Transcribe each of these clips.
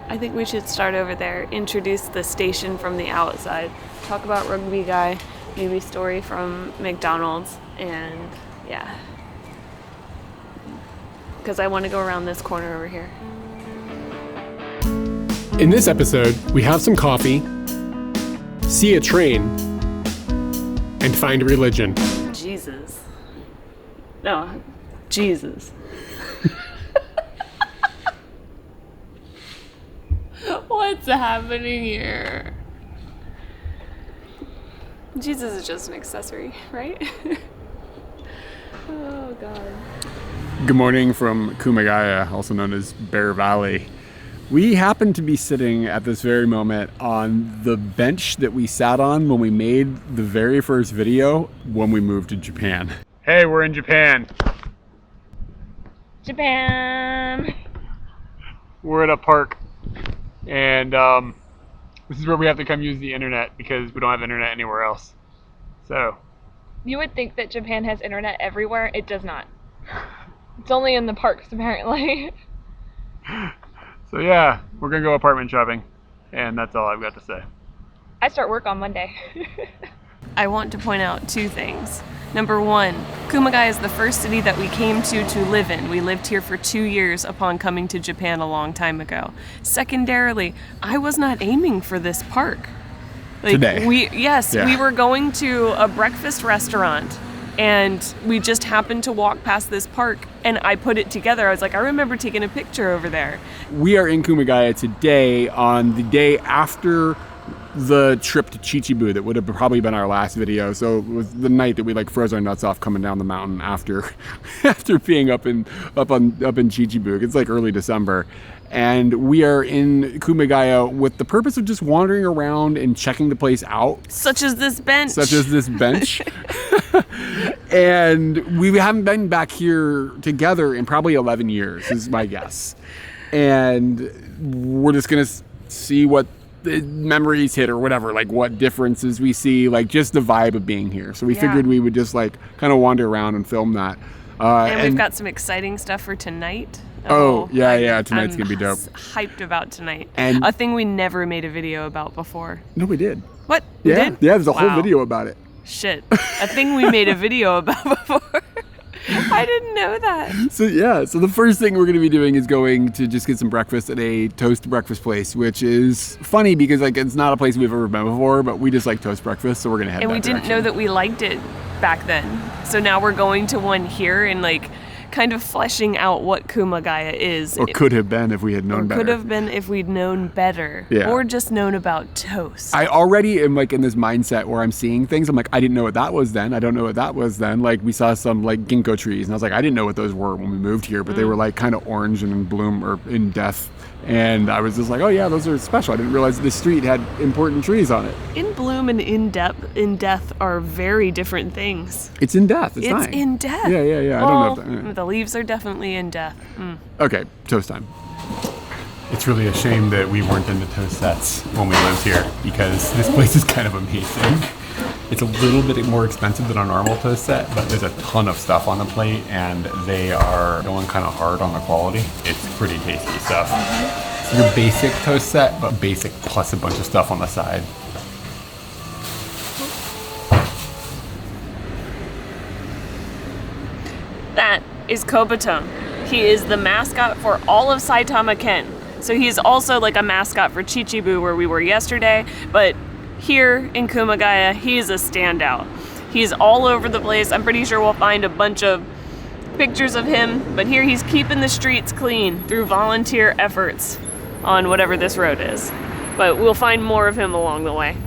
I think we should start over there, introduce the station from the outside, talk about Rugby Guy, maybe story from McDonald's, and yeah. Because I want to go around this corner over here. In this episode, we have some coffee, see a train, and find religion. Jesus. No, Jesus. What's happening here? Jesus is just an accessory, right? Oh, God. Good morning from Kumagaya, also known as Bear Valley. We happen to be sitting at this very moment on the bench that we sat on when we made the very first video when we moved to Japan. Hey, we're in Japan. Japan! We're at a park, and this is where we have to come use the internet because we don't have internet anywhere else. So, you would think that Japan has internet everywhere. It does not. It's only in the parks, apparently. So yeah, we're gonna go apartment shopping, and that's all I've got to say. I start work on Monday. I want to point out two things. Number one, Kumagaya is the first city that we came to live in. We lived here for 2 years upon coming to Japan a long time ago. Secondarily, I was not aiming for this park. Today. We were going to a breakfast restaurant, and we just happened to walk past this park, and I put it together. I was like, I remember taking a picture over there. We are in Kumagaya today on the day after the trip to Chichibu that would have probably been our last video. So it was the night that we froze our nuts off coming down the mountain after being up in Chichibu. It's early December. And we are in Kumagaya with the purpose of just wandering around and checking the place out. Such as this bench. And we haven't been back here together in probably 11 years, is my guess. And we're just going to see what the memories hit or whatever, what differences we see, just the vibe of being here. So we figured we would just kind of wander around and film that. And we've got some exciting stuff for tonight. Tonight's I'm gonna be dope. Hyped about tonight. And a thing we never made a video about before. No, we did. What? Yeah, we did? Yeah, there's a whole video about it. Shit. A thing we made a video about before. I didn't know that. So the first thing we're going to be doing is going to just get some breakfast at a toast breakfast place, which is funny because it's not a place we've ever been before, but we just like toast breakfast, so we're going to head And that we didn't direction. know that we liked it back then. So now we're going to one here and kind of fleshing out what Kumagaya is. Or could have been if we had known better. Could have been if we'd known better. Yeah. Or just known about toast. I already am in this mindset where I'm seeing things. I'm I didn't know what that was then. I don't know what that was then. We saw some ginkgo trees, and I was I didn't know what those were when we moved here, but they were kind of orange and in bloom or in death. And I was just oh yeah, those are special. I didn't realize this street had important trees on it. In bloom and in death are very different things. It's in death. It's dying. in death. Yeah. Well, I don't know if that. The leaves are definitely in death. Okay, toast time. It's really a shame that we weren't into toast sets when we lived here because this place is kind of amazing. It's a little bit more expensive than a normal toast set, but there's a ton of stuff on the plate and they are going kind of hard on the quality. It's pretty tasty stuff. It's your basic toast set, but basic plus a bunch of stuff on the side. That is Kobaton. He is the mascot for all of Saitama Ken. So he's also a mascot for Chichibu where we were yesterday, but here in Kumagaya, he's a standout. He's all over the place. I'm pretty sure we'll find a bunch of pictures of him, but here he's keeping the streets clean through volunteer efforts on whatever this road is. But we'll find more of him along the way.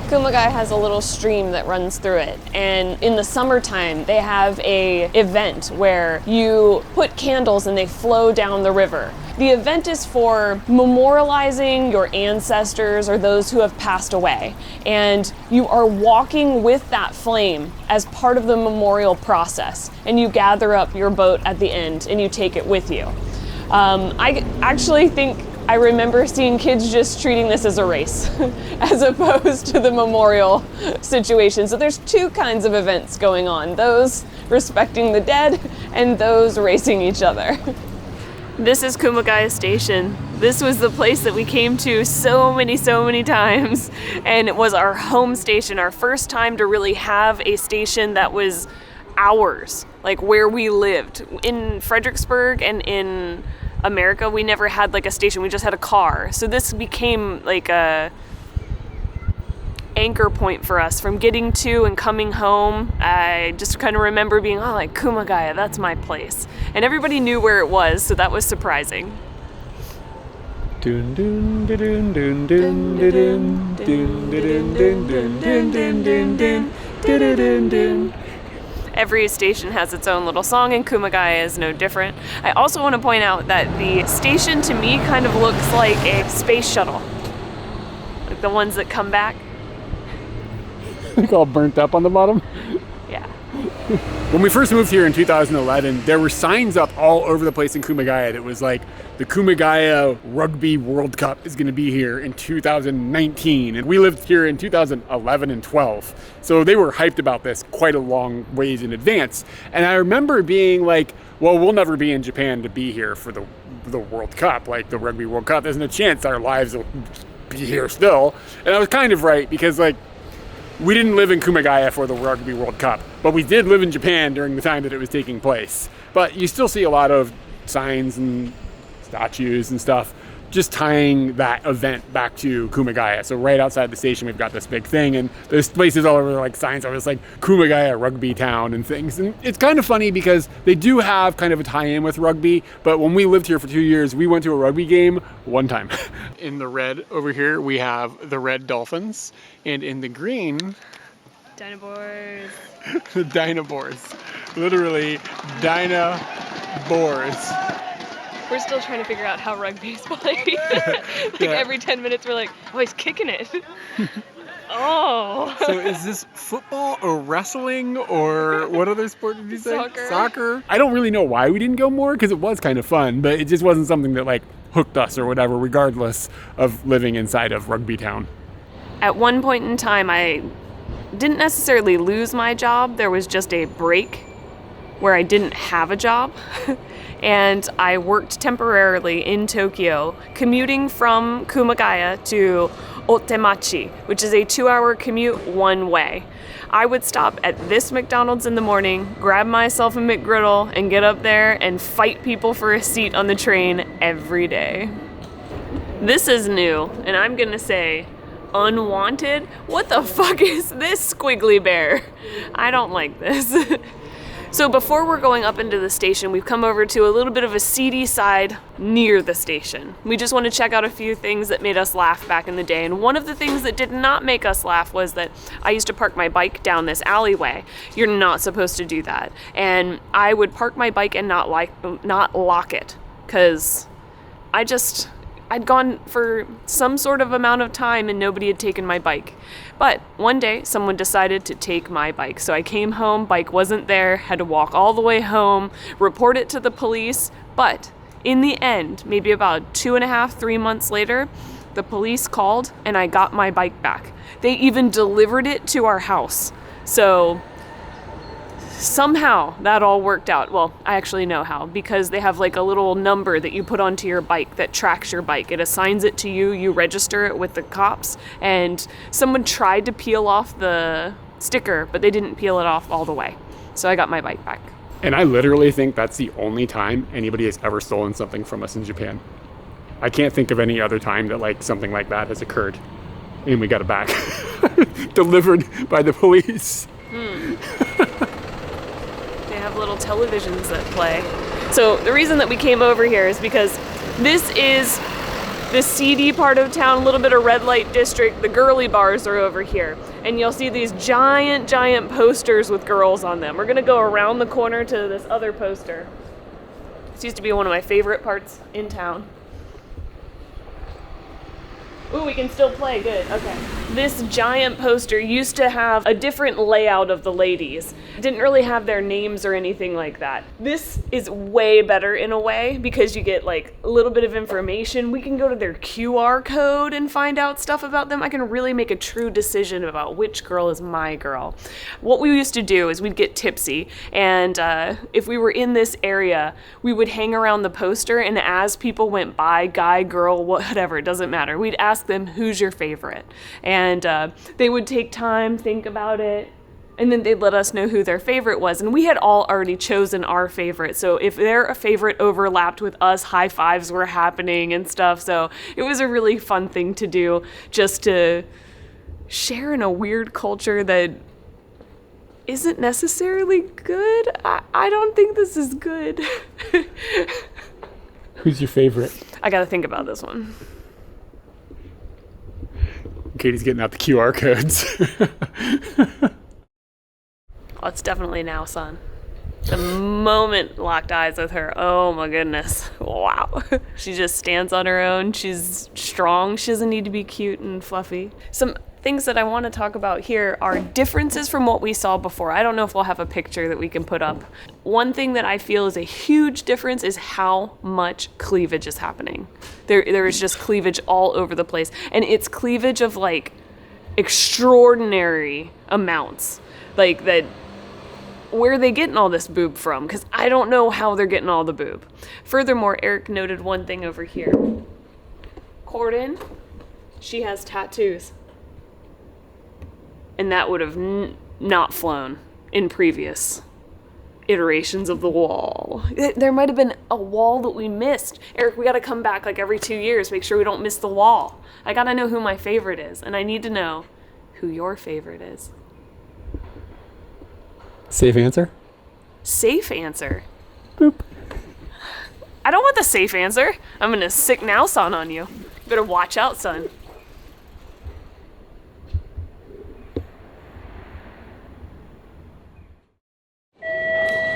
Kumagaya has a little stream that runs through it, and in the summertime they have a event where you put candles and they flow down the river. The event is for memorializing your ancestors or those who have passed away, and you are walking with that flame as part of the memorial process, and you gather up your boat at the end and you take it with you. I actually think I remember seeing kids just treating this as a race as opposed to the memorial situation. So there's two kinds of events going on, those respecting the dead and those racing each other. This is Kumagaya Station. This was the place that we came to so many times, and it was our home station, our first time to really have a station that was ours, like where we lived. In Fredericksburg and in America, we never had like a station, we just had a car. So this became like a anchor point for us from getting to and coming home. I just kind of remember being, oh, like Kumagaya, that's my place. And everybody knew where it was, so that was surprising. Every station has its own little song, and Kumagaya is no different. I also want to point out that the station to me kind of looks like a space shuttle, like the ones that come back. It's all burnt up on the bottom. Yeah. When we first moved here in 2011, there were signs up all over the place in Kumagaya that was like, the Kumagaya Rugby World Cup is going to be here in 2019. And we lived here in 2011 and 12. So they were hyped about this quite a long ways in advance. And I remember being like, well, we'll never be in Japan to be here for the World Cup, like the Rugby World Cup. There's no chance our lives will be here still. And I was kind of right, because like, we didn't live in Kumagaya for the Rugby World Cup, but we did live in Japan during the time that it was taking place. But you still see a lot of signs and statues and stuff just tying that event back to Kumagaya. So right outside the station, we've got this big thing, and there's places all over, like signs over, it's like Kumagaya Rugby Town and things. And it's kind of funny because they do have kind of a tie-in with rugby, but when we lived here for 2 years, we went to a rugby game one time. In the red over here, we have the red Dolphins, and in the green, Dinosaurs. the Dinosaurs. Literally, Dinosaurs. We're still trying to figure out how rugby is played. Every 10 minutes we're like, oh, he's kicking it. Oh. So is this football or wrestling or what other sport did you say? Soccer. I don't really know why we didn't go more, because it was kind of fun, but it just wasn't something that like hooked us or whatever, regardless of living inside of Rugby Town. At one point in time, I didn't necessarily lose my job. There was just a break where I didn't have a job. And I worked temporarily in Tokyo, commuting from Kumagaya to Otemachi, which is a 2-hour commute one way. I would stop at this McDonald's in the morning, grab myself a McGriddle, and get up there and fight people for a seat on the train every day. This is new, and I'm gonna say unwanted. What the fuck is this squiggly bear? I don't like this. So before we're going up into the station, we've come over to a little bit of a seedy side near the station. We just want to check out a few things that made us laugh back in the day. And one of the things that did not make us laugh was that I used to park my bike down this alleyway. You're not supposed to do that. And I would park my bike and not lock it, because I'd gone for some sort of amount of time and nobody had taken my bike. But one day, someone decided to take my bike. So I came home, bike wasn't there, had to walk all the way home, report it to the police. But in the end, maybe about 2.5, 3 months later, the police called and I got my bike back. They even delivered it to our house. So somehow that all worked out. Well, I actually know how, because they have like a little number that you put onto your bike that tracks your bike. It assigns it to you, you register it with the cops, and someone tried to peel off the sticker, but they didn't peel it off all the way. So I got my bike back. And I literally think that's the only time anybody has ever stolen something from us in Japan. I can't think of any other time that like something like that has occurred. And we got it back. Delivered by the police. They have little televisions that play. So the reason that we came over here is because this is the seedy part of town, a little bit of red light district. The girly bars are over here. And you'll see these giant posters with girls on them. We're gonna go around the corner to this other poster. This used to be one of my favorite parts in town. Ooh, we can still play, good, okay. This giant poster used to have a different layout of the ladies. Didn't really have their names or anything like that. This is way better in a way because you get like a little bit of information. We can go to their QR code and find out stuff about them. I can really make a true decision about which girl is my girl. What we used to do is we'd get tipsy, and if we were in this area, we would hang around the poster, and as people went by, guy, girl, whatever, it doesn't matter, we'd ask them, who's your favorite? And they would take time, think about it, and then they'd let us know who their favorite was. And we had all already chosen our favorite, so if their favorite overlapped with us, high fives were happening and stuff. So it was a really fun thing to do, just to share in a weird culture that isn't necessarily good. I don't think this is good. Who's your favorite? I gotta think about this one. Katie's getting out the QR codes. Oh, it's definitely now, son. The moment locked eyes with her, oh my goodness, wow. She just stands on her own, she's strong, she doesn't need to be cute and fluffy. Some things that I want to talk about here are differences from what we saw before. I don't know if we'll have a picture that we can put up. One thing that I feel is a huge difference is how much cleavage is happening. There is just cleavage all over the place, and it's cleavage of like extraordinary amounts. Like that, where are they getting all this boob from? Because I don't know how they're getting all the boob. Furthermore, Eric noted one thing over here. Corden, she has tattoos. And that would have not flown in previous iterations of the wall. There might have been a wall that we missed. Eric, we gotta come back like every 2 years, make sure we don't miss the wall. I gotta know who my favorite is, and I need to know who your favorite is. Safe answer? Safe answer? Boop. I don't want the safe answer. I'm gonna sick now, son, on you. Better watch out, son.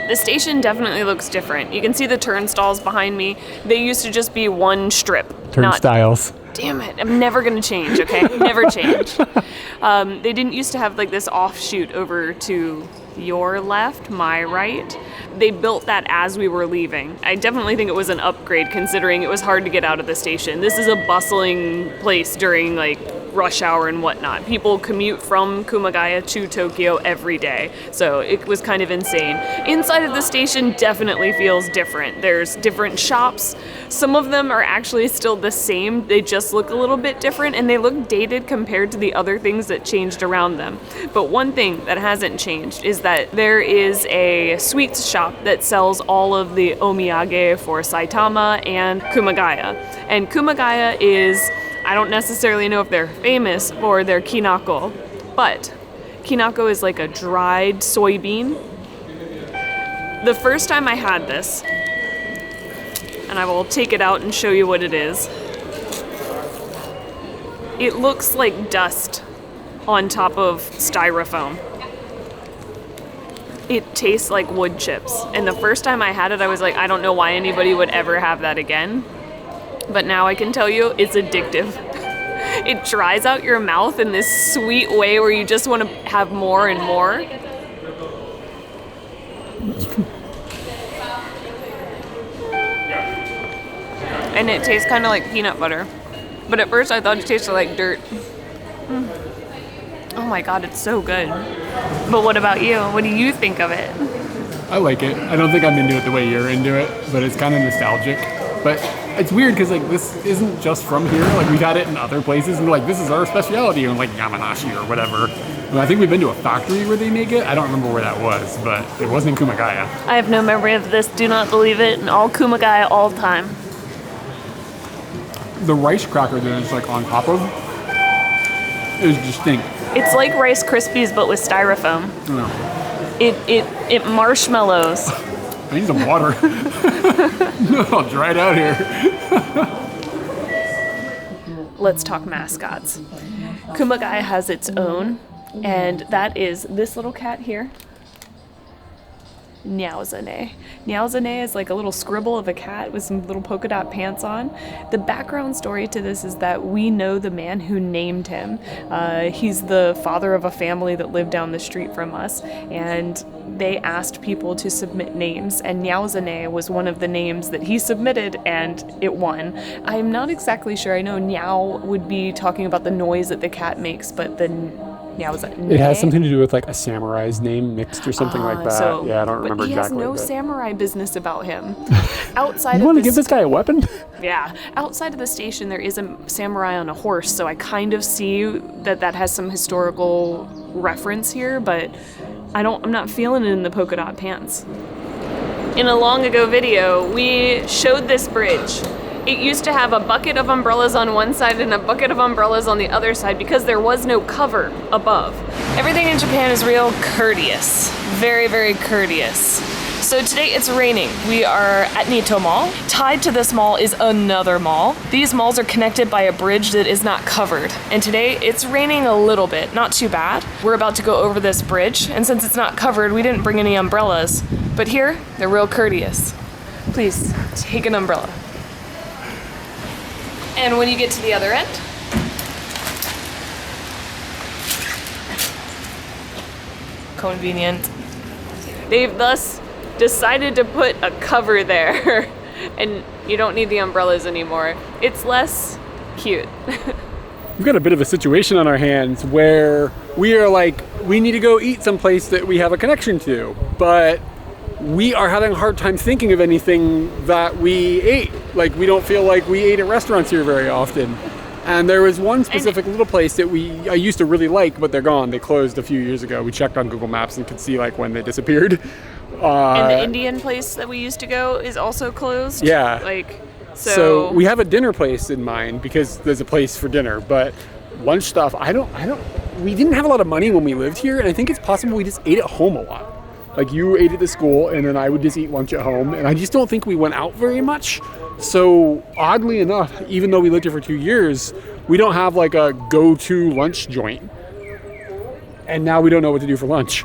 The station definitely looks different. You can see the turnstiles behind me. They used to just be one strip. Turnstiles. Damn it, I'm never gonna change, okay? Never change. They didn't used to have like this offshoot over to your left, my right. They built that as we were leaving. I definitely think it was an upgrade considering it was hard to get out of the station. This is a bustling place during like rush hour and whatnot. People commute from Kumagaya to Tokyo every day, so it was kind of insane. Inside of the station definitely feels different. There's different shops. Some of them are actually still the same. They just look a little bit different, and they look dated compared to the other things that changed around them. But one thing that hasn't changed is that there is a sweets shop that sells all of the omiyage for Saitama and Kumagaya. And Kumagaya is, I don't necessarily know if they're famous for their kinako, but kinako is like a dried soybean. The first time I had this, and I will take it out and show you what it is, it looks like dust on top of styrofoam. It tastes like wood chips. And the first time I had it, I was like, I don't know why anybody would ever have that again. But now I can tell you, it's addictive. It dries out your mouth in this sweet way where you just want to have more and more. And it tastes kind of like peanut butter. But at first I thought it tasted like dirt. Oh my god, it's so good. But what about you? What do you think of it? I like it. I don't think I'm into it the way you're into it, but it's kind of nostalgic. But it's weird because like this isn't just from here. Like we got it in other places, and we're like, this is our specialty, and like Yamanashi or whatever. And I think we've been to a factory where they make it. I don't remember where that was, but it wasn't in Kumagaya. I have no memory of this. Do not believe it. And all Kumagaya all the time. The rice cracker that it's like on top of is distinct. It's like Rice Krispies but with styrofoam. No. It marshmallows. I need some water. No, I'll dry it out here. Let's talk mascots. Kumagaya has its own, and that is this little cat here. Nyaozane. Nyaozane is like a little scribble of a cat with some little polka dot pants on. The background story to this is that we know the man who named him. He's the father of a family that lived down the street from us, and they asked people to submit names, and Nyaozane was one of the names that he submitted, and it won. I'm not exactly sure. I know Nyao would be talking about the noise that the cat makes, but the Nyaozane. It has something to do with like a samurai's name mixed or something like that. So, yeah, I don't remember he exactly. He has no but... samurai business about him. Outside you of want to give this guy a weapon? Yeah. Outside of the station, there is a samurai on a horse, so I kind of see that has some historical reference here, but I'm not feeling it in the polka dot pants. In a long ago video, we showed this bridge. It used to have a bucket of umbrellas on one side and a bucket of umbrellas on the other side because there was no cover above. Everything in Japan is real courteous. Very, very courteous. So today it's raining. We are at Nito Mall. Tied to this mall is another mall. These malls are connected by a bridge that is not covered. And today it's raining a little bit, not too bad. We're about to go over this bridge, and since it's not covered, we didn't bring any umbrellas. But here, they're real courteous. Please, take an umbrella. And when you get to the other end, convenient. They've thus decided to put a cover there, and you don't need the umbrellas anymore. It's less cute. We've got a bit of a situation on our hands where we are like, we need to go eat someplace that we have a connection to, but we are having a hard time thinking of anything that we ate. Like, we don't feel like we ate at restaurants here very often. And there was one specific little place that I used to really like, but they're gone. They closed a few years ago. We checked on Google Maps and could see like when they disappeared. And the Indian place that we used to go is also closed. Yeah. So we have a dinner place in mind because there's a place for dinner, but lunch stuff, we didn't have a lot of money when we lived here, and I think it's possible we just ate at home a lot. Like, you ate at the school, and then I would just eat lunch at home, and I just don't think we went out very much. So, oddly enough, even though we lived here for 2 years, we don't have, like, a go-to lunch joint. And now we don't know what to do for lunch.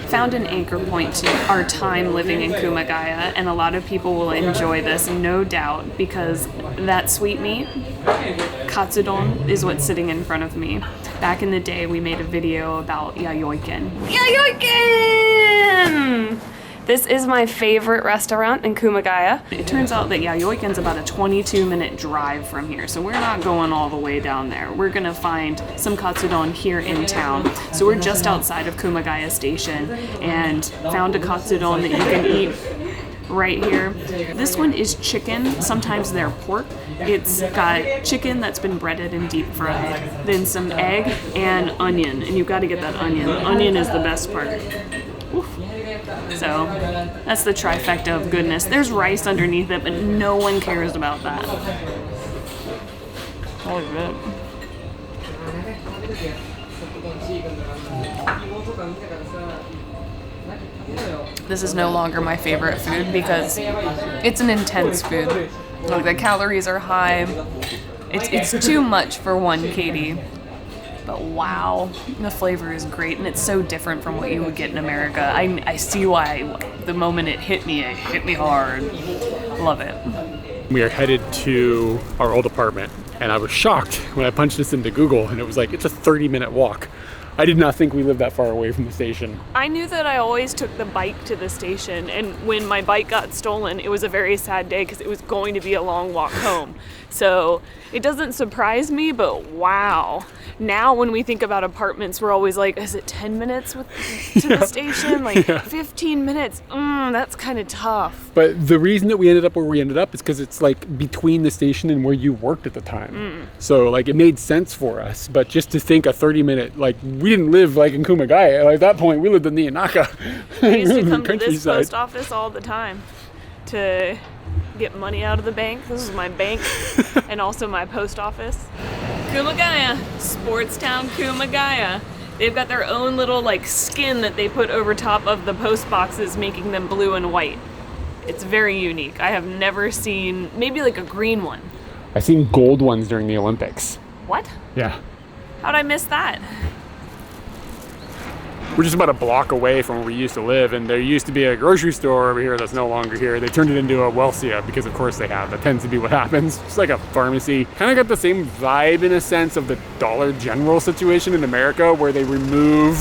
Found an anchor point to our time living in Kumagaya, and a lot of people will enjoy this, no doubt, because that sweet meat, katsudon, is what's sitting in front of me. Back in the day, we made a video about yayoiken. Yayoiken! This is my favorite restaurant in Kumagaya. It turns out that Yayoiken's about a 22-minute drive from here, so we're not going all the way down there. We're gonna find some katsudon here in town. So we're just outside of Kumagaya Station and found a katsudon that you can eat right here. This one is chicken, sometimes they're pork. It's got chicken that's been breaded and deep fried, then some egg and onion, and you've got to get that onion. Onion is the best part. Oof. So that's the trifecta of goodness. There's rice underneath it, but no one cares about that. Oh, good. This is no longer my favorite food because it's an intense food. Like, the calories are high. It's too much for one kyde. But wow, the flavor is great, and it's so different from what you would get in America. I see why the moment it hit me hard. Love it. We are headed to our old apartment, and I was shocked when I punched this into Google, and it was like, it's a 30-minute walk. I did not think we lived that far away from the station. I knew that I always took the bike to the station, and when my bike got stolen, it was a very sad day because it was going to be a long walk home. So it doesn't surprise me, but wow. Now when we think about apartments, we're always like, is it 10 minutes to the station? Like 15 minutes? That's kind of tough. But the reason that we ended up where we ended up is because it's like between the station and where you worked at the time. So like it made sense for us. But just to think a 30-minute, like we didn't live like in Kumagaya. Like, at that point, we lived in the Inaka. We used to come to this post office all the time to get money out of the bank. This is my bank and also my post office. Kumagaya, sports town Kumagaya. They've got their own little like skin that they put over top of the post boxes, making them blue and white. It's very unique. I have never seen, maybe like a green one. I've seen gold ones during the Olympics. What? Yeah. How'd I miss that? We're just about a block away from where we used to live, and there used to be a grocery store over here that's no longer here. They turned it into a Welcia because of course they have. That tends to be what happens. It's like a pharmacy. Kind of got the same vibe in a sense of the Dollar General situation in America, where they remove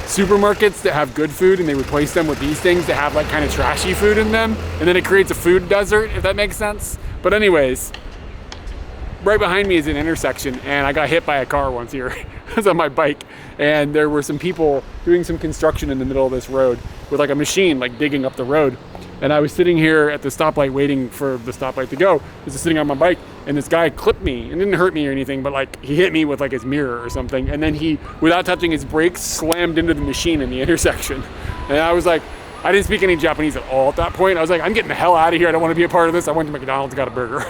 supermarkets that have good food and they replace them with these things that have like kind of trashy food in them, and then it creates a food desert, if that makes sense. But anyways, right behind me is an intersection, and I got hit by a car once here. I was on my bike, and there were some people doing some construction in the middle of this road with like a machine like digging up the road. And I was sitting here at the stoplight waiting for the stoplight to go. I was just sitting on my bike, and this guy clipped me and didn't hurt me or anything, but like he hit me with like his mirror or something. And then he, without touching his brakes, slammed into the machine in the intersection. And I was like, I didn't speak any Japanese at all at that point. I was like, I'm getting the hell out of here. I don't want to be a part of this. I went to McDonald's, got a burger.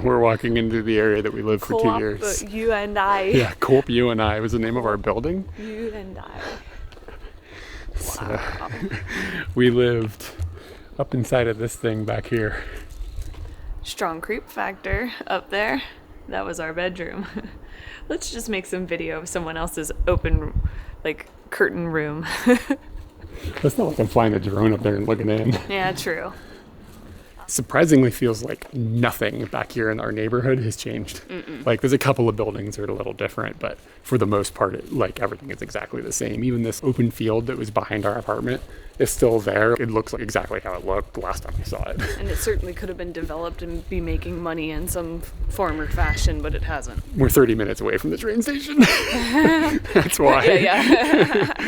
We're walking into the area that we lived for 2 years. You and I. Yeah, Coop You and I was the name of our building. You and I. So, we lived up inside of this thing back here. Strong creep factor up there. That was our bedroom. Let's just make some video of someone else's open, like, curtain room. It's not like I'm flying a drone up there and looking in. Yeah, true. Surprisingly feels like nothing back here in our neighborhood has changed. Like there's a couple of buildings that are a little different, but for the most part, like everything is exactly the same. Even this open field that was behind our apartment is still there. It looks like exactly how it looked last time we saw it. And it certainly could have been developed and be making money in some form or fashion, but it hasn't. We're 30 minutes away from the train station. That's why. Yeah.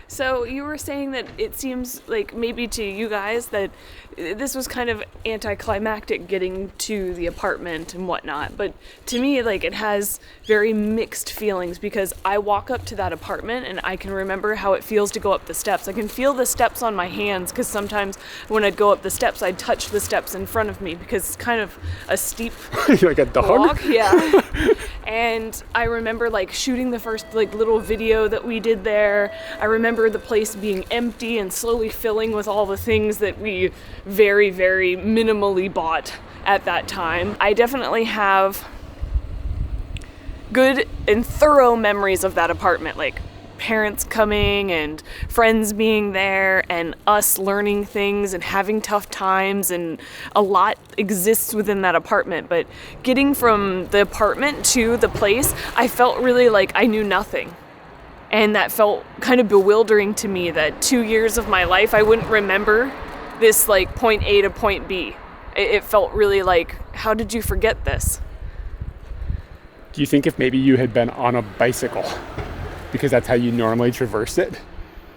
So you were saying that it seems like maybe to you guys that this was kind of anticlimactic getting to the apartment and whatnot, but to me, like, it has very mixed feelings because I walk up to that apartment and I can remember how it feels to go up the steps. I can feel the steps on my hands because sometimes when I'd go up the steps, I'd touch the steps in front of me because it's kind of a steep like a dog walk. Yeah. And I remember like shooting the first like little video that we did there. I remember the place being empty and slowly filling with all the things that we very, very minimally bought at that time. I definitely have good and thorough memories of that apartment, like parents coming and friends being there and us learning things and having tough times, and a lot exists within that apartment. But getting from the apartment to the place, I felt really like I knew nothing. And that felt kind of bewildering to me that 2 years of my life, I wouldn't remember this like point A to point B. It felt really like, how did you forget this? Do you think if maybe you had been on a bicycle, because that's how you normally traverse it,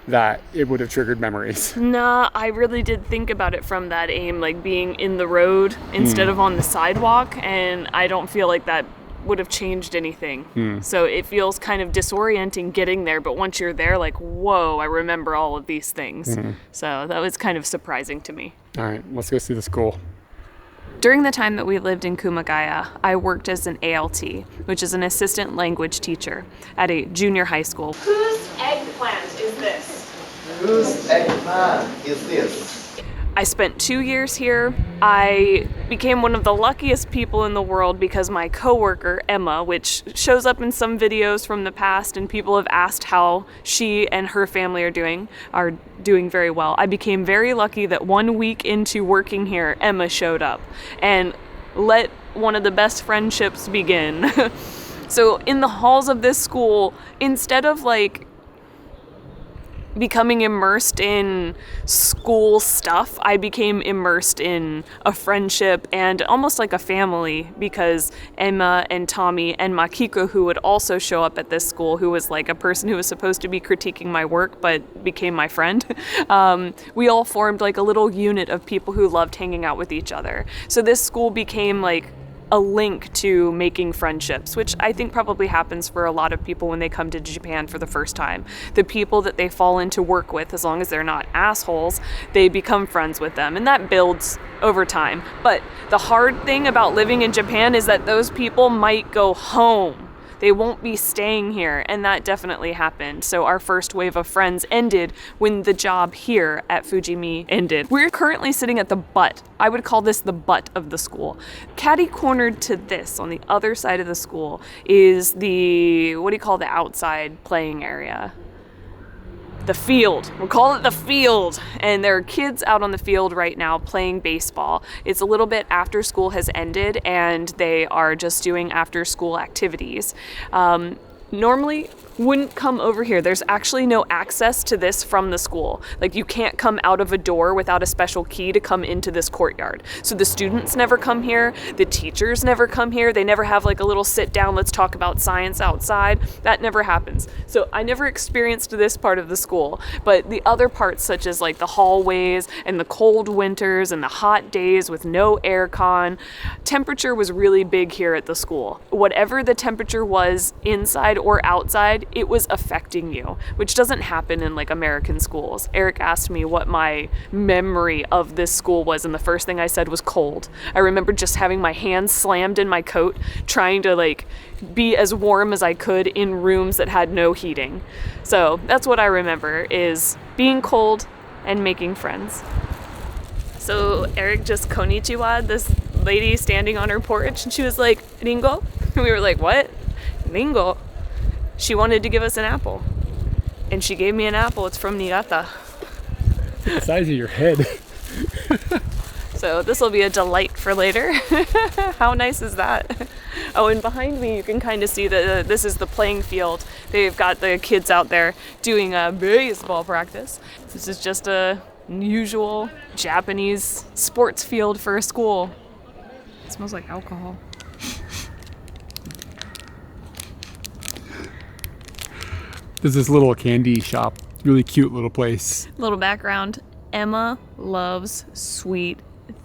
that it would have triggered memories? Nah, I really did think about it from that aim, like being in the road instead of on the sidewalk, and I don't feel like that would have changed anything. So it feels kind of disorienting getting there, but once you're there, like, whoa, I remember all of these things. So that was kind of surprising to me. All right, let's go see the school. During the time that we lived in Kumagaya, I worked as an ALT, which is an assistant language teacher, at a junior high school. Whose eggplant is this? Whose eggplant is this? I spent 2 years here. I became one of the luckiest people in the world because my coworker, Emma, which shows up in some videos from the past, and people have asked how she and her family are doing very well. I became very lucky that 1 week into working here, Emma showed up and let one of the best friendships begin. So in the halls of this school, instead of like becoming immersed in school stuff, I became immersed in a friendship and almost like a family, because Emma and Tommy and Makiko, who would also show up at this school, who was like a person who was supposed to be critiquing my work but became my friend, we all formed like a little unit of people who loved hanging out with each other. So this school became like a link to making friendships, which I think probably happens for a lot of people when they come to Japan for the first time. The people that they fall into work with, as long as they're not assholes, they become friends with them, and that builds over time. But the hard thing about living in Japan is that those people might go home. They won't be staying here, and that definitely happened. So our first wave of friends ended when the job here at Fujimi ended. We're currently sitting at the butt. I would call this the butt of the school. Catty cornered to this on the other side of the school is the, what do you call the outside playing area? The field. We'll call it the field. And there are kids out on the field right now playing baseball. It's a little bit after school has ended and they are just doing after school activities. Normally wouldn't come over here. There's actually no access to this from the school. Like you can't come out of a door without a special key to come into this courtyard. So the students never come here. The teachers never come here. They never have like a little sit down, let's talk about science outside. That never happens. So I never experienced this part of the school, but the other parts such as like the hallways and the cold winters and the hot days with no air con, temperature was really big here at the school. Whatever the temperature was inside or outside, it was affecting you, which doesn't happen in like American schools. Eric asked me what my memory of this school was, and the first thing I said was cold. I remember just having my hands slammed in my coat, trying to like be as warm as I could in rooms that had no heating. So that's what I remember, is being cold and making friends. So Eric just konnichiwa this lady standing on her porch, and she was like, Ringo? And we were like, what? Ringo? She wanted to give us an apple. And she gave me an apple. It's from Niigata. The size of your head. So this will be a delight for later. How nice is that? Oh, and behind me you can kind of see that this is the playing field. They've got the kids out there doing a baseball practice. This is just a usual Japanese sports field for a school. It smells like alcohol. There's this little candy shop, really cute little place. Little background. Emma loves sweet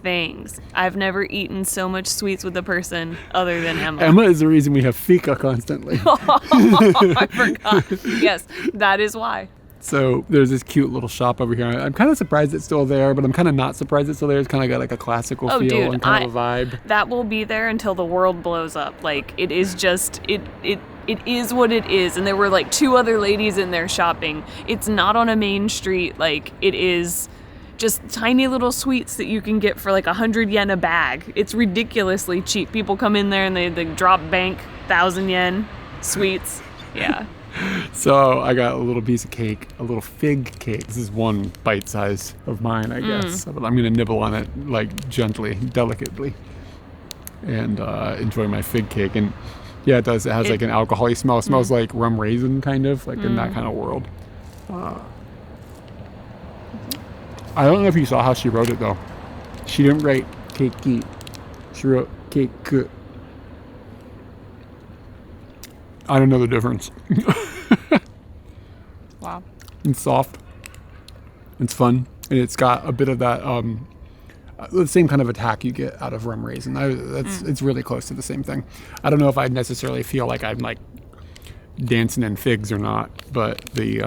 things. I've never eaten so much sweets with a person other than Emma. Emma is the reason we have fika constantly. I forgot. Yes, that is why. So there's this cute little shop over here. I'm kind of surprised it's still there, but I'm kind of not surprised it's still there. It's kind of got like a classical feel, dude, and kind of a vibe. That will be there until the world blows up. Like, it is just, it is what it is. And there were like 2 other ladies in there shopping. It's not on a main street. Like, it is just tiny little sweets that you can get for like 100 yen a bag. It's ridiculously cheap. People come in there and they drop bank 1,000 yen sweets. Yeah. So I got a little piece of cake, a little fig cake. This is one bite size of mine, I guess. But I'm going to nibble on it like gently, delicately, and enjoy my fig cake. And yeah, it does. It has like an alcohol-y smell. It smells like rum raisin, kind of, like in that kind of world. I don't know if you saw how she wrote it, though. She didn't write keiki. She wrote cake. I don't know the difference. Wow. It's soft. It's fun. And it's got a bit of that, the same kind of attack you get out of rum raisin. It's really close to the same thing. I don't know if I'd necessarily feel like I'm like dancing in figs or not, but the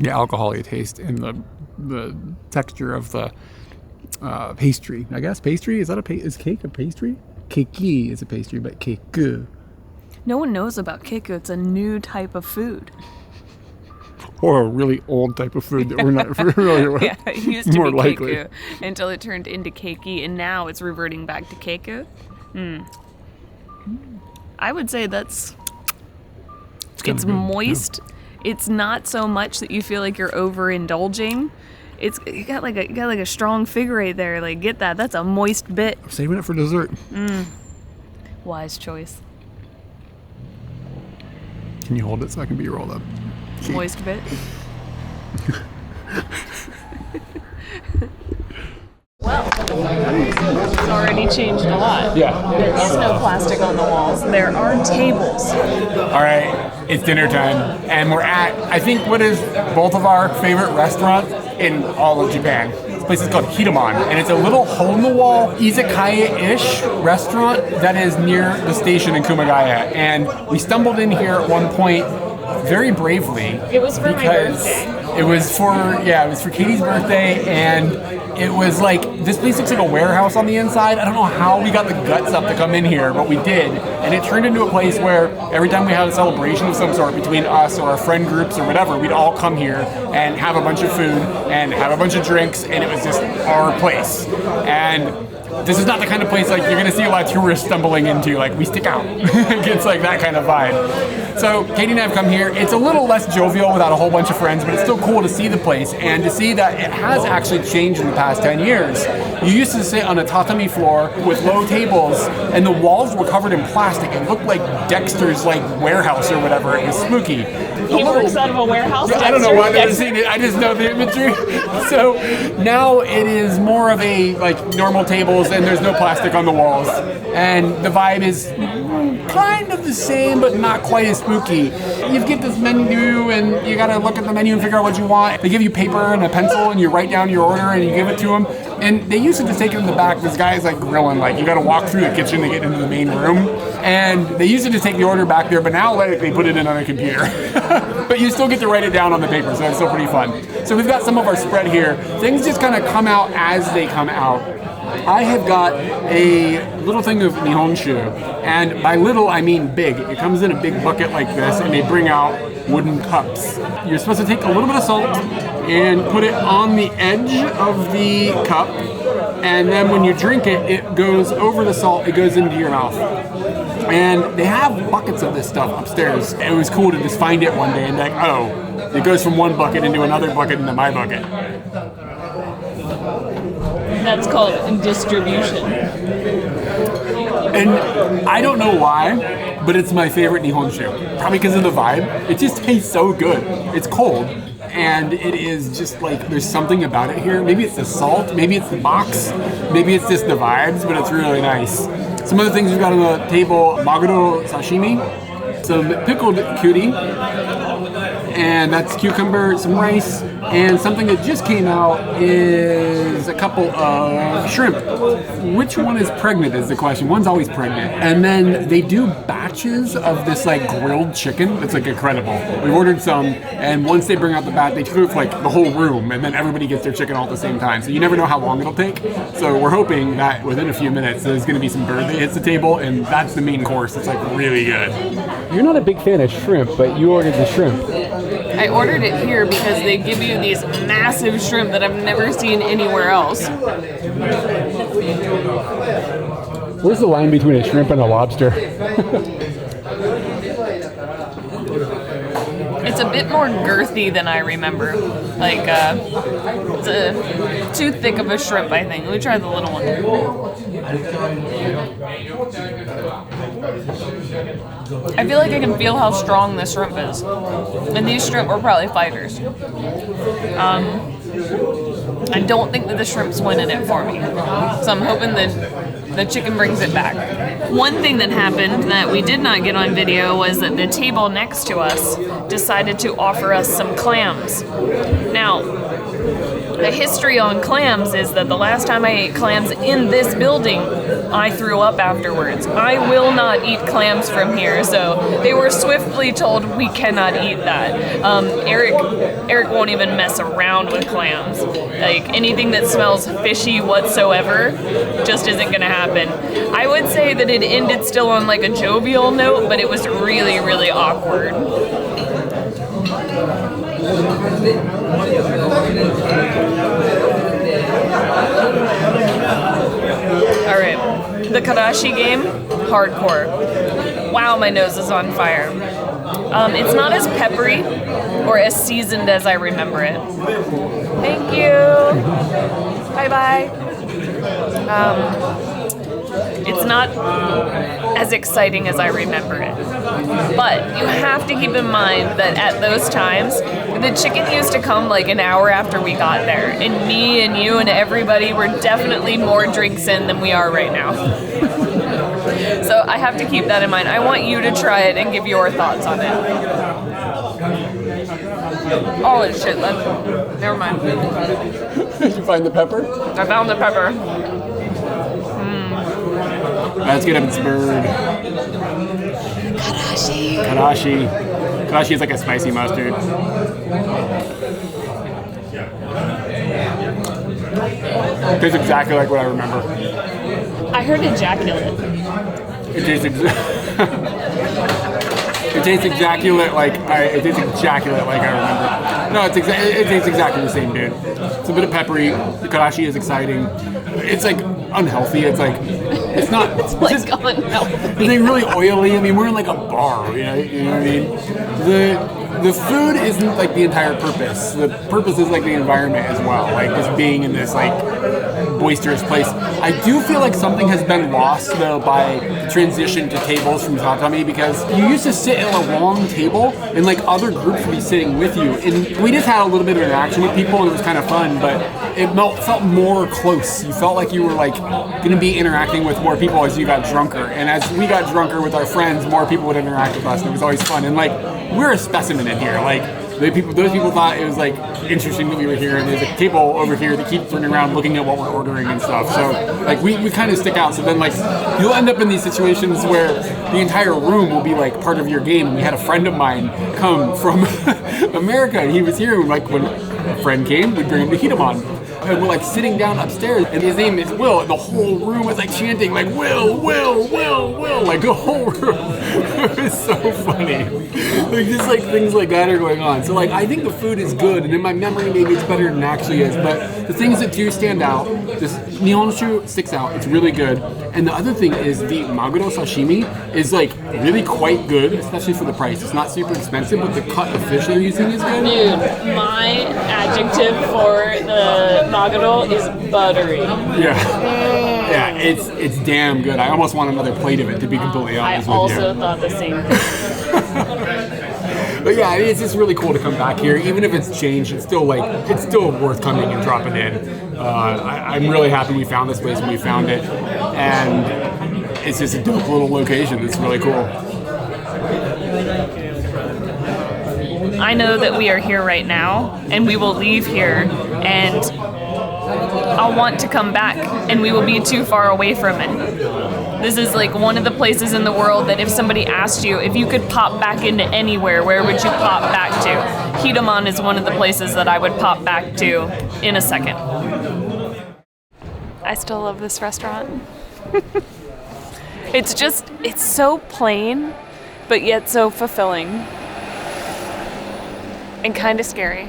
alcohol-y taste and the texture of the pastry. I guess pastry, is cake a pastry? Keiki is a pastry, but keiku. No one knows about keiku. It's a new type of food. Or a really old type of food that we're not familiar with. Yeah, it used to More be likely. keiku until it turned into keiki, and now it's reverting back to keiku. I would say it's good, moist. Yeah. It's not so much that you feel like you're overindulging. You got like a strong fig right there. Like, get that. That's a moist bit. I'm saving it for dessert. Wise choice. Can you hold it so I can be rolled up? Moist bit. Well, it's already changed a lot. Yeah. There is no plastic on the walls. There are tables. All right, it's dinner time, and we're at, I think, what is both of our favorite restaurants in all of Japan. This place is called Hamon, and it's a little hole-in-the-wall izakaya-ish restaurant that is near the station in Kumagaya. And we stumbled in here at one point very bravely. It was for my because birthday. It was for Katie's birthday, and it was like, this place looks like a warehouse on the inside. I don't know how we got the guts up to come in here, but we did. And it turned into a place where every time we had a celebration of some sort between us or our friend groups or whatever, we'd all come here and have a bunch of food and have a bunch of drinks, and it was just our place. And this is not the kind of place like you're gonna see a lot of tourists stumbling into. Like, we stick out. It's like that kind of vibe. So Katie and I have come here. It's a little less jovial without a whole bunch of friends, but it's still cool to see the place and to see that it has actually changed in the past 10 years. You used to sit on a tatami floor with low tables, and the walls were covered in plastic. It looked like Dexter's like warehouse or whatever. It was spooky. He works out of a warehouse. I don't know why I've never seen it. I just know the imagery. So now it is more of a like normal tables, and there's no plastic on the walls, and the vibe is kind of the same, but not quite as spooky. You get this menu, and you gotta look at the menu and figure out what you want. They give you paper and a pencil, and you write down your order, and you give it to them. And they used to just take it in the back. This guy is like grilling, like you gotta walk through the kitchen to get into the main room. And they used to just take the order back there, but now they put it in on a computer. But you still get to write it down on the paper, so it's still pretty fun. So we've got some of our spread here. Things just kind of come out as they come out. I have got a little thing of nihonshu, and by little I mean big. It comes in a big bucket like this, and they bring out wooden cups. You're supposed to take a little bit of salt and put it on the edge of the cup, and then when you drink it, it goes over the salt, it goes into your mouth. And they have buckets of this stuff upstairs. It was cool to just find it one day and like, oh, it goes from one bucket into another bucket into my bucket. That's called distribution. And I don't know why, but it's my favorite nihonshu. Probably because of the vibe. It just tastes so good. It's cold, and it is just like, there's something about it here. Maybe it's the salt, maybe it's the box, maybe it's just the vibes, but it's really nice. Some other things we've got on the table: maguro sashimi, some pickled kyde, and that's cucumber, some rice, and something that just came out is a couple of shrimp. Which one is pregnant is the question. One's always pregnant. And then they do batches of this like grilled chicken. It's like incredible. We ordered some, and once they bring out the batch, they cook like the whole room, and then everybody gets their chicken all at the same time. So you never know how long it'll take. So we're hoping that within a few minutes there's going to be some bird that hits the table, and that's the main course. It's like really good. You're not a big fan of shrimp, but you ordered the shrimp. I ordered it here because they give you these massive shrimp that I've never seen anywhere else. Where's the line between a shrimp and a lobster? It's a bit more girthy than I remember. Like, it's too thick of a shrimp, I think. Let me try the little one. I feel like I can feel how strong this shrimp is. And these shrimp were probably fighters. I don't think that the shrimp's winning it for me. So I'm hoping that the chicken brings it back. One thing that happened that we did not get on video was that the table next to us decided to offer us some clams. Now, the history on clams is that the last time I ate clams in this building, I threw up afterwards. I will not eat clams from here, so they were swiftly told we cannot eat that. Eric won't even mess around with clams. Like, anything that smells fishy whatsoever just isn't gonna happen. I would say that it ended still on like a jovial note, but it was really, really awkward. Alright, the Karashi game, hardcore. Wow, my nose is on fire. It's not as peppery or as seasoned as I remember it. Thank you. Bye-bye. It's not as exciting as I remember it. But you have to keep in mind that at those times, the chicken used to come like an hour after we got there. And me and you and everybody were definitely more drinks in than we are right now. So I have to keep that in mind. I want you to try it and give your thoughts on it. Oh shit, never mind. Did you find the pepper? I found the pepper. Let's get up its bird. Karashi. Karashi. Kadashi is like a spicy mustard. Tastes exactly like what I remember. I heard ejaculate. It tastes it tastes exactly like it tastes ejaculate like I remember. No, it tastes exactly the same, dude. It's a bit of peppery. The kadashi is exciting. It's like unhealthy. It's like it's not. It's like unhealthy. It's like really oily. I mean, we're in like a bar. You know what I mean? The food isn't like the entire purpose. The purpose is like the environment as well. Like just being in this like boisterous place. I do feel like something has been lost though by the transition to tables from tatami, because you used to sit at a long table and like other groups would be sitting with you, and we just had a little bit of interaction with people and it was kind of fun, but it felt more close. You felt like you were like going to be interacting with more people as you got drunker, and as we got drunker with our friends, more people would interact with us, and it was always fun. And like we're a specimen in here. Like those people thought it was like interesting that we were here, and there's a table over here that keeps turning around looking at what we're ordering and stuff. So like we kind of stick out. So then like you'll end up in these situations where the entire room will be like part of your game. And we had a friend of mine come from America, and he was here. And like when a friend came, we'd bring him to Hamon. And we're like sitting down upstairs, and his name is Will, and the whole room was like chanting like Will, Will, Will, Will, like the whole room. It was so funny. Like just like things like that are going on. So like I think the food is good, and in my memory maybe it's better than it actually is. But the things that do stand out, this nihonshu sticks out. It's really good. And the other thing is the maguro sashimi is like really quite good, especially for the price. It's not super expensive, but the cut of fish they're using is good. Dude, my adjective for the maguro is buttery. Yeah. Yeah, it's damn good. I almost want another plate of it, to be completely honest with you. I also thought the same thing. But yeah, it's just really cool to come back here. Even if it's changed, it's still worth coming and dropping in. I'm really happy we found this place when we found it, and it's just a dope little location. It's really cool. I know that we are here right now, and we will leave here, and I'll want to come back, and we will be too far away from it. This is like one of the places in the world that if somebody asked you if you could pop back into anywhere, where would you pop back to? Hamon is one of the places that I would pop back to in a second. I still love this restaurant. It's so plain, but yet so fulfilling. And kind of scary.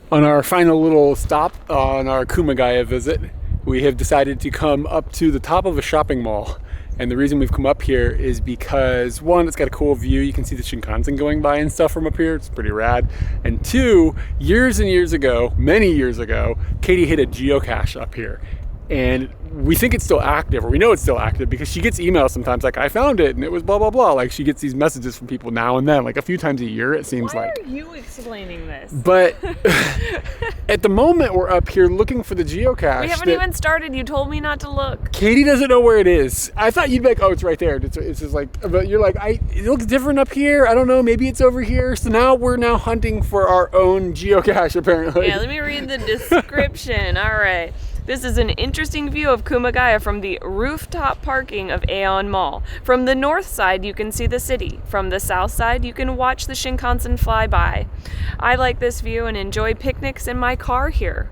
On our final little stop on our Kumagaya visit, we have decided to come up to the top of a shopping mall. And the reason we've come up here is because, one, it's got a cool view. You can see the Shinkansen going by and stuff from up here. It's pretty rad. And two, years and years ago, many years ago, Katie hit a geocache up here. And we think it's still active, or we know it's still active, because she gets emails sometimes like, I found it and it was blah, blah, blah. Like she gets these messages from people now and then, like a few times a year, it seems like. Why are you explaining this? But at the moment we're up here looking for the geocache. We haven't even started. You told me not to look. Katie doesn't know where it is. I thought you'd be like, oh, it's right there. It's just like, but you're like, it looks different up here. I don't know, maybe it's over here. So now we're hunting for our own geocache apparently. Yeah, let me read the description. All right. This is an interesting view of Kumagaya from the rooftop parking of Aeon Mall. From the north side, you can see the city. From the south side, you can watch the Shinkansen fly by. I like this view and enjoy picnics in my car here.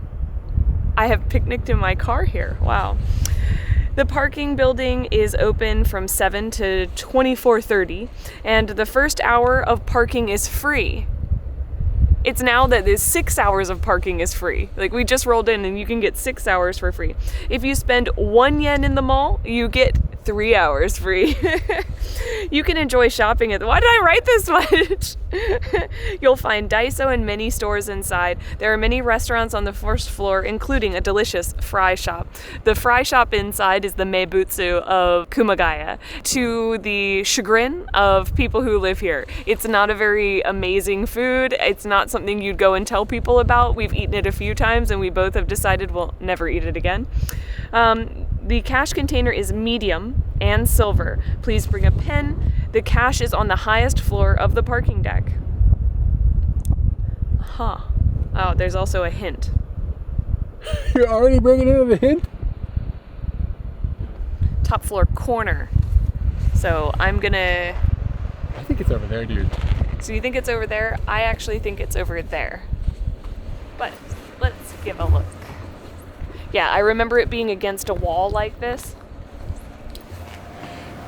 I have picnicked in my car here. Wow. The parking building is open from 7 to 24:30, and the first hour of parking is free. It's now that the 6 hours of parking is free. Like we just rolled in and you can get 6 hours for free. If you spend 1 yen in the mall, you get 3 hours free. You can enjoy shopping at why did I write this much? You'll find Daiso and many stores inside. There are many restaurants on the first floor, including a delicious fry shop. The fry shop inside is the meibutsu of Kumagaya, to the chagrin of people who live here. It's not a very amazing food. It's not something you'd go and tell people about. We've eaten it a few times and we both have decided we'll never eat it again. The cash container is medium and silver. Please bring a pen. The cash is on the highest floor of the parking deck. Huh. Oh, there's also a hint. You're already bringing in the hint? Top floor corner. So I'm gonna... I think it's over there, dude. So you think it's over there? I actually think it's over there. But let's give a look. Yeah, I remember it being against a wall like this.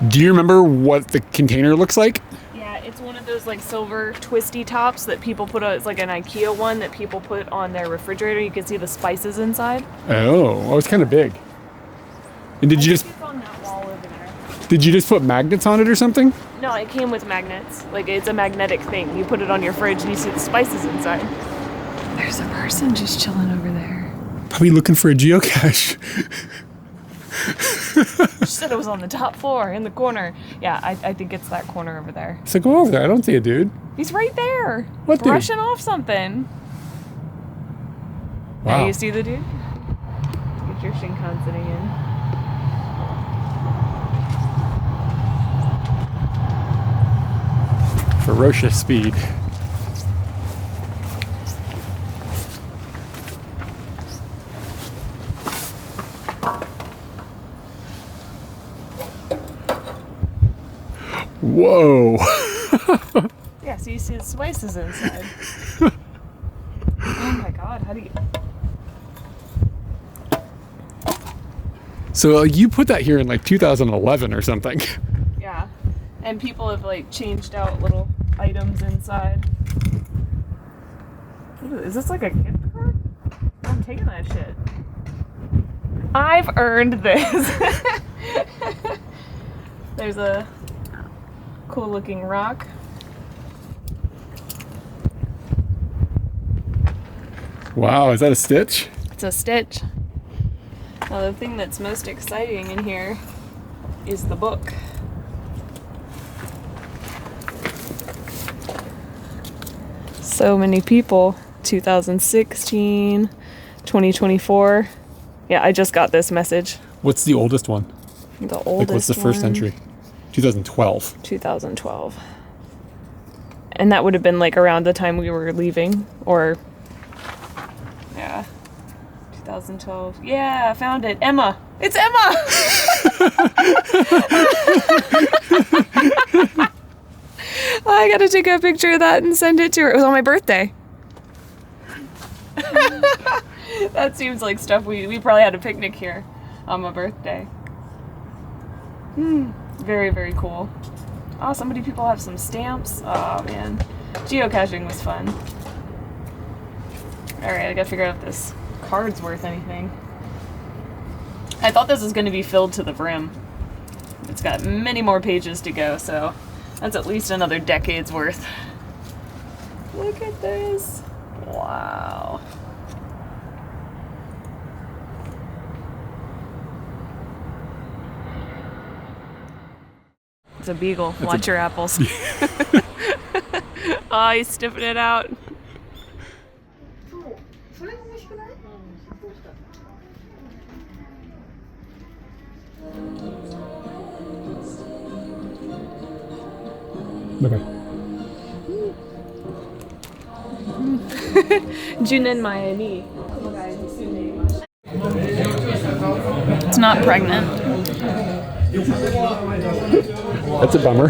Do you remember what the container looks like? Yeah, it's one of those like silver twisty tops that people put on. It's like an IKEA one that people put on their refrigerator. You can see the spices inside. Oh, it's kind of big. And did you just... It's on that wall over there. Did you just put magnets on it or something? No, it came with magnets. Like, it's a magnetic thing. You put it on your fridge and you see the spices inside. There's a person just chilling over there. Probably looking for a geocache. She said it was on the top floor in the corner. Yeah, I think it's that corner over there. So go over there. I don't see a dude. He's right there. What dude? Brushing off something. Wow. Now you see the dude? Get your Shinkansen in. Ferocious speed. Whoa. Yeah, so you see the spices inside. Oh my god, how do you... So you put that here in like 2011 or something. Yeah. And people have like changed out little items inside. Ooh, is this like a gift card? I'm taking that shit. I've earned this. There's a cool looking rock. Wow, is that a stitch? It's a stitch. Now the thing that's most exciting in here is the book. So many people. 2016, 2024. Yeah, I just got this message. What's the oldest one? The oldest Like what's the first one, entry? 2012. 2012. And that would have been like around the time we were leaving, or... Yeah. 2012. Yeah, I found it. Emma. It's Emma! I gotta take a picture of that and send it to her. It was on my birthday. That seems like stuff we probably had a picnic here on my birthday. Very, very cool. Oh, so many people have some stamps. Oh, man. Geocaching was fun. Alright, I gotta figure out if this card's worth anything. I thought this was gonna be filled to the brim. It's got many more pages to go, so that's at least another decade's worth. Look at this. Wow. It's a beagle. Watch your apples. Oh, he's sniffing it out. Okay. Junen Miami. It's not pregnant. That's a bummer.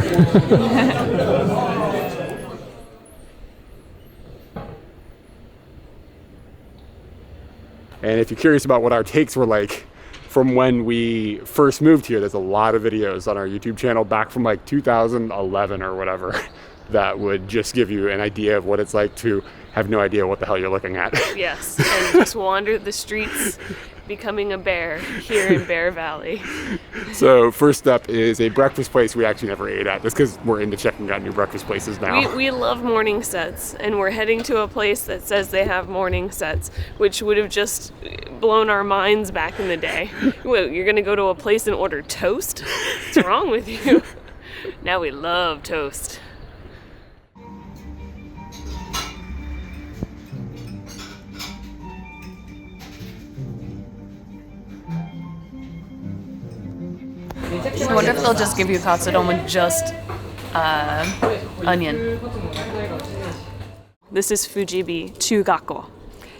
And if you're curious about what our takes were like from when we first moved here, there's a lot of videos on our YouTube channel back from like 2011 or whatever that would just give you an idea of what it's like to have no idea what the hell you're looking at. Yes, and just wander the streets becoming a bear here in Bear Valley. So first up is a breakfast place we actually never ate at, just because we're into checking out new breakfast places now. We love morning sets, and we're heading to a place that says they have morning sets, which would have just blown our minds back in the day. Wait, you're gonna go to a place and order toast? What's wrong with you? Now we love toast. I wonder if they'll just give you katsudon with just onion. This is Fujibi Chugako.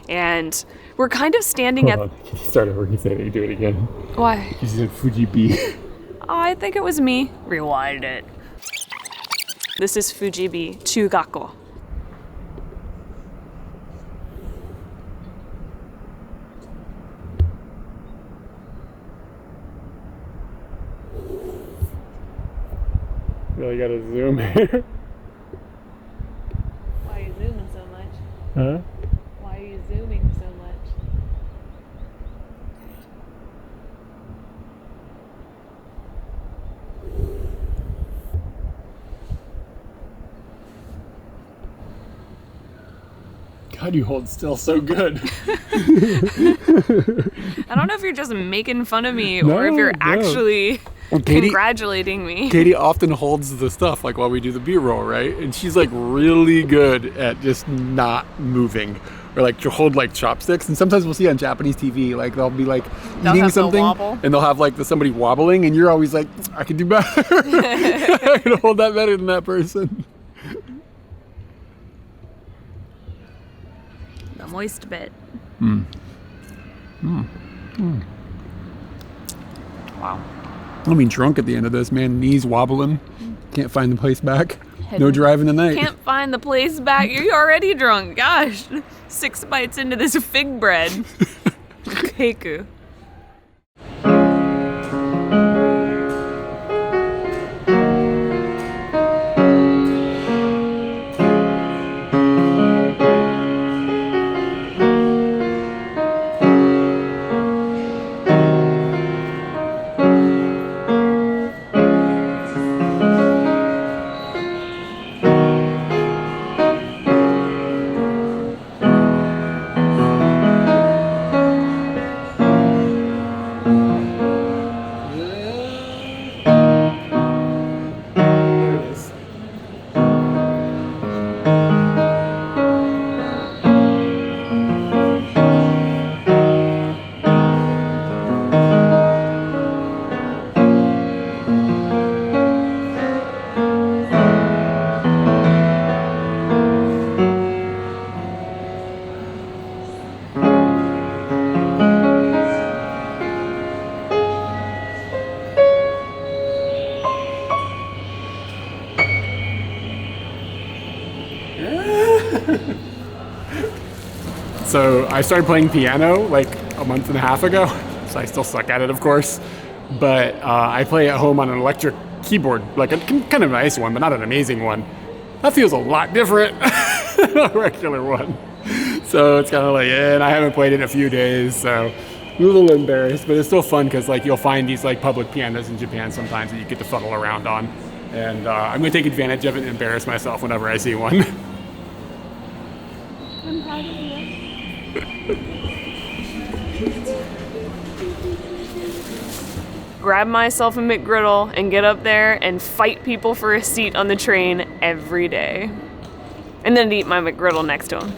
And we're kind of standing Hold on. Start over. You said it. You do it again. Why? You said Fuji B. Oh, I think it was me. Rewind it. This is Fujibi Chugako. Really gotta zoom here. Why are you zooming so much? Huh? Why are you zooming so much? God, you hold still so good. I don't know if you're just making fun of me or if you're actually congratulating me. Katie often holds the stuff like while we do the B-roll, right? And she's like really good at just not moving. Or like she'll hold like chopsticks, and sometimes we'll see on Japanese TV, like they'll be like eating something, and they'll have like somebody wobbling, and you're always like, I can do better. I can hold that better than that person. The moist bit. Wow. I'll be drunk at the end of this, man. Knees wobbling. Can't find the place back. No driving tonight. Can't find the place back. You're already drunk. Gosh. 6 bites into this fig bread. Keiku. So I started playing piano like a month and a half ago, so I still suck at it, of course. But I play at home on an electric keyboard, like a kind of nice one, but not an amazing one. That feels a lot different than a regular one. So it's kind of like, and I haven't played it in a few days, so I'm a little embarrassed, but it's still fun because like you'll find these like public pianos in Japan sometimes that you get to fuddle around on. And I'm going to take advantage of it and embarrass myself whenever I see one. I'm proud of you. Grab myself a McGriddle and get up there and fight people for a seat on the train every day. And then eat my McGriddle next to him.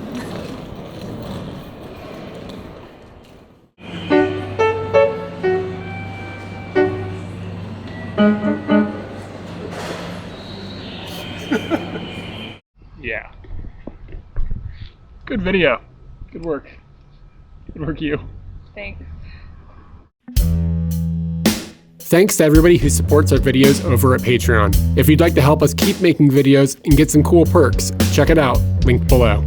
Yeah. Good video. Good work. Good work, you. Thanks. Thanks to everybody who supports our videos over at Patreon. If you'd like to help us keep making videos and get some cool perks, check it out. Link below.